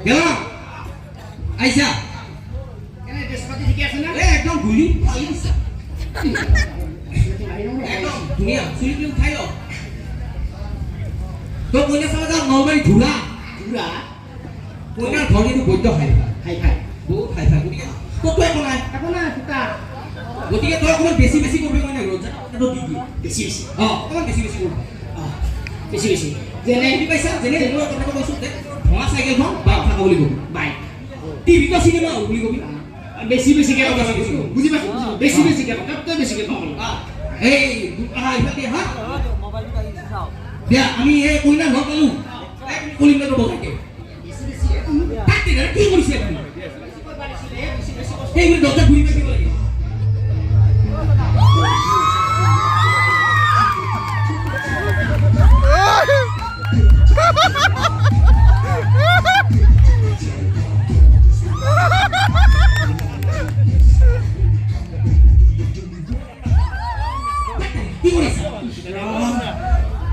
গেলা আইছা এনে দেশপাতি ঠিকে আছে না একদম গুলি ফালি দিছা একদম ধুনীয়া চুলি উঠাই ল তো কইনা চালা যা নলবাৰী ঘোৰা কইনাৰ ঘৰ কিন্তু বৈদ্য খাই বহুত খাই গতিকে ক'তো একো নাই ফুটা গতিকে তই অকণমান বেছি কৰিব কইনা ঘৰত যা সেইটো দি দিয়ে বেছি অকণমান বেছি কৰিব বেছি যেনে বুজি পাইছা যেনে মই কথাটো কৈছোঁ যে ভঙা চাইকেলখন বাইক থকা বুলি কবি বাইক টিভিটো চিনেমা বুলি কবি বেছিকে বুজি পাইছো বেছিকে তই বেছিকে কম এই ইফালে হা দিয়া আমি এই কইনা ঘৰ পালো কলিংগাটো বজাইকে কি কৰিছে আপুনি সেইবোৰ দৰ্জা ঘূৰি পাকিব লাগে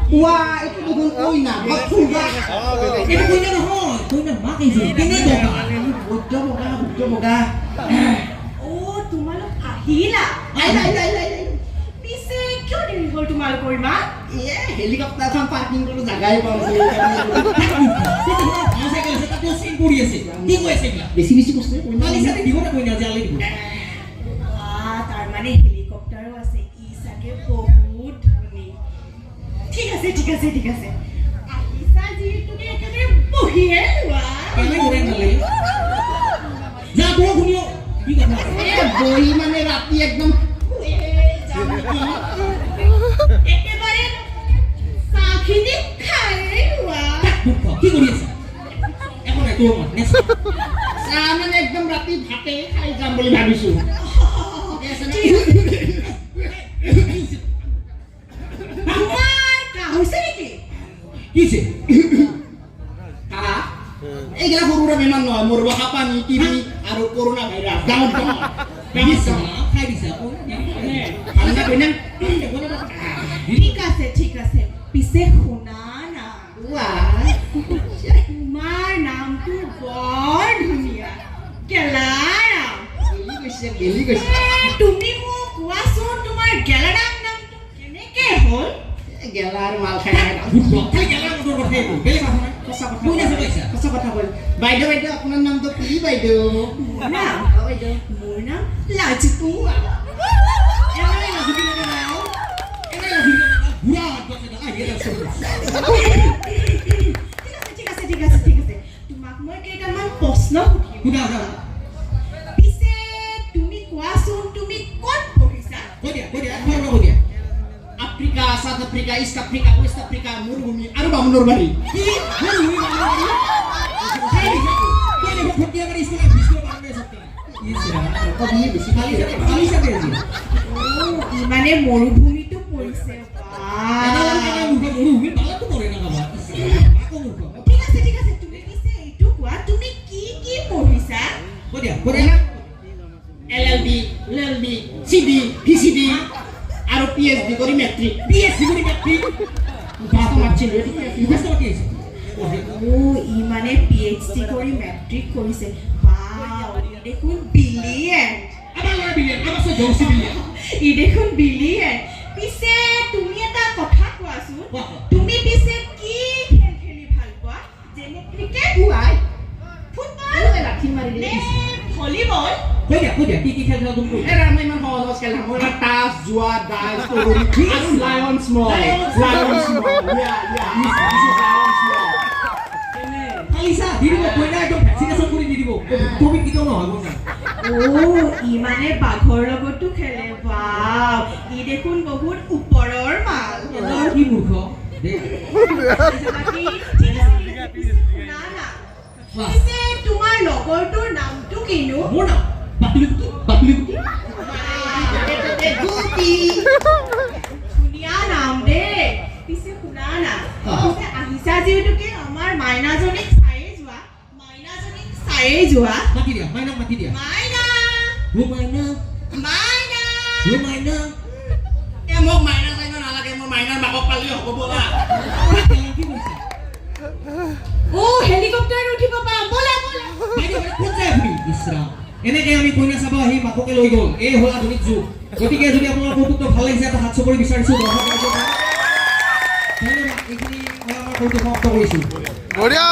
Wah, itu bukan koina, bakfuga. Itu koina নহয়, koina মাক আহিছে কেনে বগা বুদ্ধ বগা। Oh, তোমালোক আহিলা। পিছে কিয় দেৰি হ'ল তোমালোকৰ ইমান? হেলিকপ্টাৰখন পাৰ্কিং কৰিব জাগাই পোৱা নাছিল। বেছি কৈছে কালিছাতে দিব না কোইনা জালি দিব তাৰ মানে হেলিকপ্টাৰো আছে ই চাগে বহুত ধনী ঠিক আছে আহিছা যিহেতুকে একেবাৰে বহিয়ে লোৱা কেনে কৰে নালে যা বহ শুনিও কি কথা বহি মানে ৰাতি একদম একেবাৰে চাখিনি খাই লোৱা কি কৰি আছা এখন নাই তোৰ মত নেক্সট চাহ মানে একদম ৰাতি ভাতে খাই যাম বুলি ভাবিছো কিছে এইগিলা সৰু সুৰা বেমাৰ নহয় মোৰ হাঁপানি টিবি আৰু কৰোণা ভাইৰাছ ডাঙৰ খাই দিছা ঠাণ্ডা কইনা ঠিক আছে পিছে শুনা না তোমাৰ নামটো বৰ ধুনীয়া গেলাৰাম গেলি গৈছে তুমি মোক কোৱাচোন তোমাৰ গেলাৰাম নামটো কেনেকে হ'ল গেলা আৰু মাল খাই খালি গেলা মটৰ কথা এইটো বেলেগ কথা নাই সঁচা কথা কৈ বাইদেউ আপোনাৰ নামটো কি বাইদেউ মোৰ নাম লাজপু ঠিক আছে তোমাক মই কেইটামান প্ৰশ্ন সুধিম পিছে তুমি কোৱাচোন তুমি ক'ত পঢ়িছা Africa South Africa East Africa West Africa মৰুভূমি আৰু বামুণৰ বাৰী মানে মৰুভূমিটো পৰিছে ঠিক আছে তুমি পিছে এইটো কোৱা তুমি কি পঢ়িছা LLB CD PCD আৰু PhD কৰি মেট্ৰিক ই মানে PhD কৰি মেট্ৰিক কৰিছে দেখোন বিলিয়েণ্ট পিছে তুমি এটা কথা কোৱাচোন তুমি পিছে কি খেল খেলি ভাল পোৱা যেনে ক্ৰিকেট ফুটবল লাঠি মাৰি নে ভলীবল কি খেল তুমি মই ইমান সহজ খেল মই টাচ যোৱা ডাইচ লায়ন স্মল কালিছা দি দিব কইনা একদম ভ্যাকসিনেশন কৰি দি দিব তুমি কিটো নহব না ই মানে বাঘৰ লগতো খেলে বাও ই দেখোন বহুত ওপৰৰ মাল কি মূৰ্খ পিছে তোমাৰ লগৰটোৰ নামটো কিনো মোৰ নাম ধুনীয়া নাম দেই পিছে শুনা না পিছে আহিছা যিহেতুকে আমাৰ মাইনাজনীক চায়ে যোৱা মাতি দিয়া মাইনা মোক মাইনা চাইনা নালাগে মোৰ মাইনাৰ মাকক পালি হ'ব বলা কি কৰিছা হেলিকপ্টাৰ উঠিব পাম বলা ৰাম এনেকৈ আমি কইনা চাব আহি মাককে লৈ গ'ল এই হ'ল আধুনিক যুগ গতিকে যদি আপোনাৰ কৌতুকটো ভাল লাগিছে এটা হাত চুপৰি বিচাৰিছোঁ দৰ্শক ৰাইজৰ পৰা। ধন্যবাদ এইখিনি মই আমাৰ কৌতুক সমাপ্ত কৰিছোঁ বঢ়িয়া